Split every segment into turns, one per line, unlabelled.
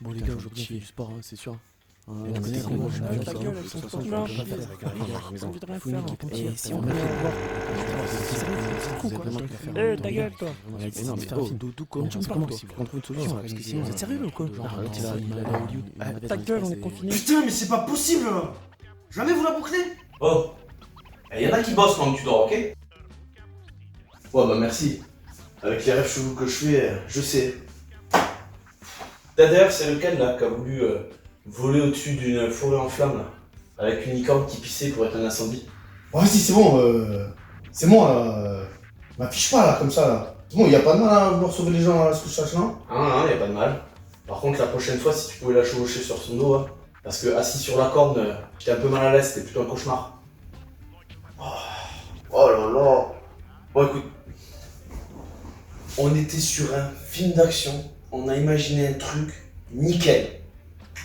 Bon les gars, aujourd'hui on fait du sport, hein, c'est sûr.
Ta gueule, elles sont toutes là. J'ai envie de rien faire.
Et si on
met
met
ta gueule, toi.
non mais oh, d'où comment tu me parles, toi? On trouve une solution là, parce que sinon vous êtes sérieux ou quoi?
Ta gueule, on est confinés.
Putain, mais c'est pas possible là. Jamais vous la bouclez.
Oh, il y en a qui bossent pendant que tu dors, ok? Ouais, bah merci. Avec les rêves chelous que je fais, je sais. D'ailleurs, c'est lequel là qui a voulu voler au-dessus d'une forêt en flammes là, avec une licorne qui pissait pour être un incendie?
Bon, vas-y, c'est bon. C'est bon là. M'affiche pas là comme ça là. C'est bon, y a pas de mal à vouloir sauver les gens là, ce que je cherche là.
Ah non, y a pas de mal. Par contre, la prochaine fois, si tu pouvais la chevaucher sur son dos, hein, parce que assis sur la corne, j'étais un peu mal à l'aise, c'était plutôt un cauchemar. Oh là là. Bon, écoute. On était sur un film d'action, on a imaginé un truc nickel.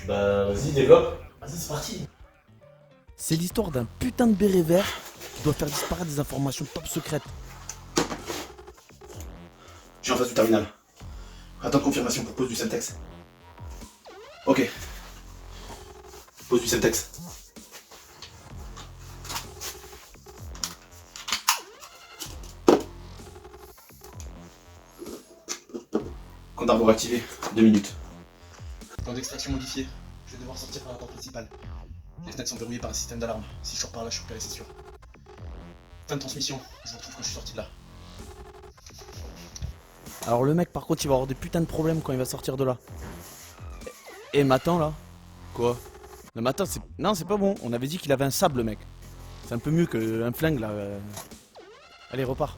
Bah, vas-y, développe. Vas-y, c'est parti.
C'est l'histoire d'un putain de béret vert qui doit faire disparaître des informations top secrètes.
Je suis en face du terminal. Attends confirmation pour pose du Semtex. Ok. Pose du Semtex. Compte à rebours activé, 2 minutes. Plan d'extraction modifié. Je vais devoir sortir par la porte principale. Les fenêtres sont verrouillées par un système d'alarme. Si je sors par là, je suis repéré, c'est sûr. Fin de transmission. Je vous retrouve quand je suis sorti de là.
Alors le mec par contre il va avoir des putains de problèmes quand il va sortir de là. Et Matin là? Quoi? Le Matin c'est... Non c'est pas bon, on avait dit qu'il avait un sable le mec. C'est un peu mieux qu'un flingue là. Allez repars.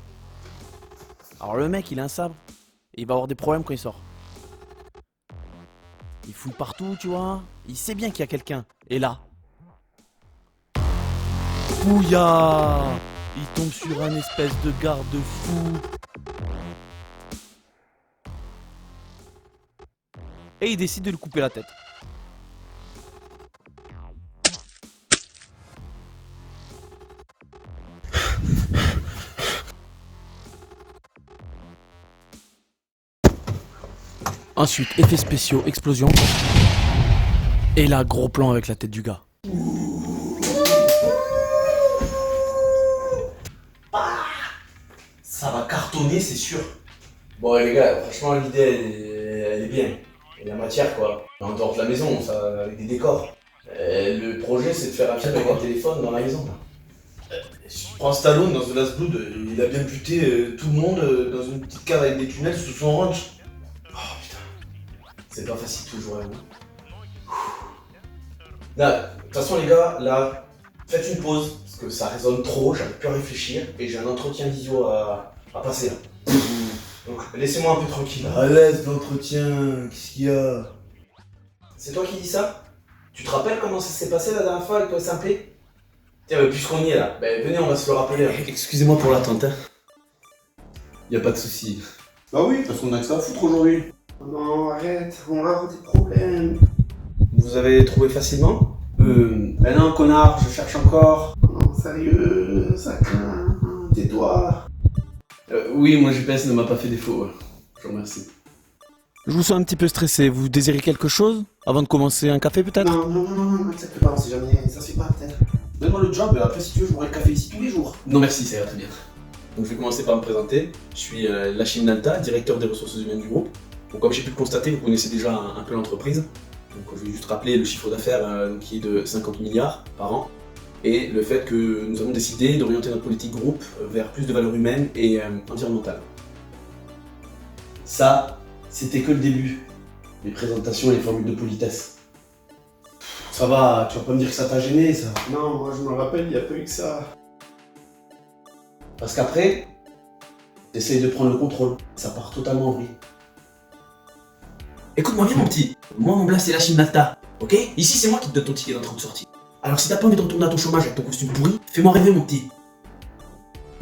Alors le mec il a un sabre. Et il va avoir des problèmes quand il sort. Il fouille partout tu vois. Il sait bien qu'il y a quelqu'un. Et là... Bouya! Il tombe sur un espèce de garde-fou. Et il décide de lui couper la tête. Ensuite, effets spéciaux, explosion. Et là, gros plan avec la tête du gars.
Ça va cartonner, c'est sûr. Bon, les gars, franchement, l'idée, elle est bien. Il y a la matière, quoi. En dehors de la maison, ça, avec des décors. Le projet, c'est de faire un film avec un téléphone dans la maison. Je prends Stallone dans The Last Blood, il a bien buté tout le monde dans une petite cave avec des tunnels sous son ranch. Oh putain, c'est pas facile toujours, hein. Là, de toute façon, les gars, là, faites une pause, parce que ça résonne trop, j'arrive plus à réfléchir, et j'ai un entretien visio à passer là. Donc, laissez-moi un peu tranquille.
À l'aise l'entretien, qu'est-ce qu'il y a?
C'est toi qui dis ça? Tu te rappelles comment ça s'est passé la dernière fois avec toi, Simpé? Tiens, mais puisqu'on y est là, venez, on va se le rappeler. Excusez-moi pour l'attente, hein. Y a pas de souci.
Bah oui.
Parce qu'on a que ça à foutre aujourd'hui.
Non, arrête, on va avoir des problèmes.
Vous avez trouvé facilement? Ben non, connard, je cherche encore.
Non, sérieux, ça craint. Tais-toi.
Oui, mon GPS ne m'a pas fait défaut. Je vous remercie.
Je vous sens un petit peu stressé. Vous désirez quelque chose? Avant de commencer, un café peut-être?
Non, accepte pas, on sait jamais, ça se fait pas peut-être. Donne-moi le job, après si tu veux, je boirai le café ici tous les jours.
Non merci, ça ira très bien. Donc je vais commencer par me présenter. Je suis Lachim Nalta, directeur des ressources humaines du groupe. Donc comme j'ai pu le constater, vous connaissez déjà un peu l'entreprise. Donc je vais juste rappeler le chiffre d'affaires qui est de 50 milliards par an. Et le fait que nous avons décidé d'orienter notre politique groupe vers plus de valeurs humaines et environnementales. Ça, c'était que le début. Les présentations et les formules de politesse.
Ça va, tu vas pas me dire que ça t'a gêné ça. Non, moi je me rappelle, y a pas eu que ça.
Parce qu'après, t'essayes de prendre le contrôle. Ça part totalement en vrille. Écoute-moi bien mon petit. Moi mon blast c'est Lachim Nalta, ok? Ici c'est moi qui te donne ton ticket d'entrée ou de sortie. Alors si t'as pas envie de retourner à ton chômage avec ton costume pourri, fais-moi rêver mon petit.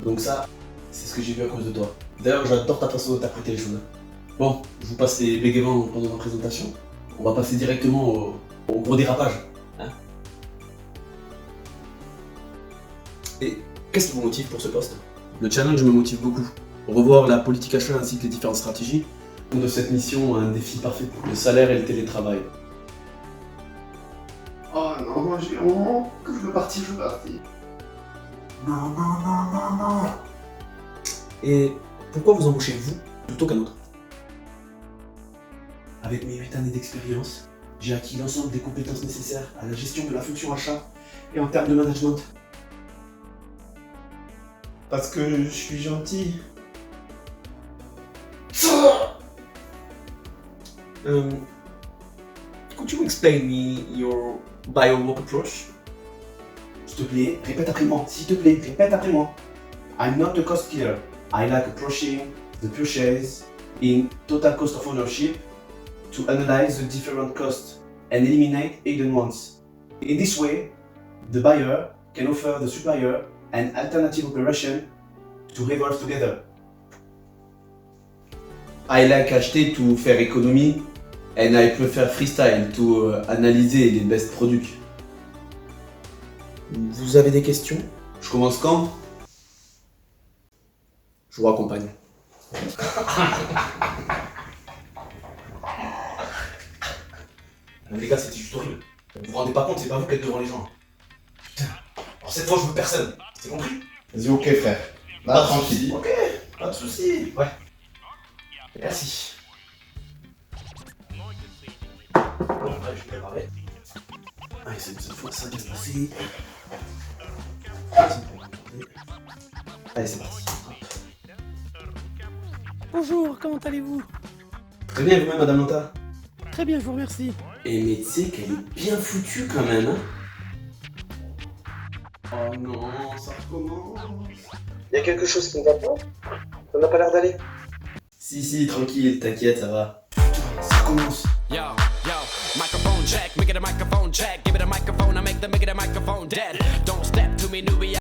Donc ça, c'est ce que j'ai vu à cause de toi. D'ailleurs j'adore ta façon d'interpréter les choses. Bon, je vous passe les bégaiements pendant ma présentation. On va passer directement au gros dérapage. Hein? Et qu'est-ce qui vous motive pour ce poste? Le challenge me motive beaucoup. Revoir la politique achat ainsi que les différentes stratégies de cette mission un défi parfait pour le salaire et le télétravail.
Oh non, j'ai honte. Je veux partir,
Non. Et pourquoi vous embauchez vous plutôt qu'un autre?
Avec mes 8 années d'expérience, j'ai acquis l'ensemble des compétences nécessaires à la gestion de la fonction achat et en termes de management.
Parce que je suis gentil.
Could you explain me your bio-work approach?
S'il te plaît, répète après moi. S'il te plaît, répète après moi. I'm not a cost killer. I like approaching the purchase in total cost of ownership to analyze the different costs and eliminate hidden ones. In this way, the buyer can offer the supplier an alternative operation to evolve together.
I like acheter to faire économie and I prefer freestyle to analyser les best products.
Vous avez des questions?
Je commence quand? Je vous raccompagne.
Les gars, c'était juste horrible. Vous vous rendez pas compte, c'est pas vous qui êtes devant les gens. Putain. Alors cette fois, je veux personne. T'as compris?
Vas-y, ok, frère. Là, tranquille.
Ok, pas de soucis. Ouais. Merci. Bon, là, je vais préparer. Allez, cette fois, ça va bien se passer. Allez, c'est parti.
Bonjour, comment allez-vous?
Très bien, vous-même, Madame Lanta?
Très bien, je vous remercie.
Et mais tu sais qu'elle est bien foutue quand même, hein?
Oh non, ça recommence.
Y a quelque chose qui ne va pas? Ça n'a pas l'air d'aller?
Si, tranquille, t'inquiète, ça va.
Ça recommence.
Yo, microphone check, make it a microphone check. Give it a microphone, I make it a microphone dead. Don't step to me, newbie.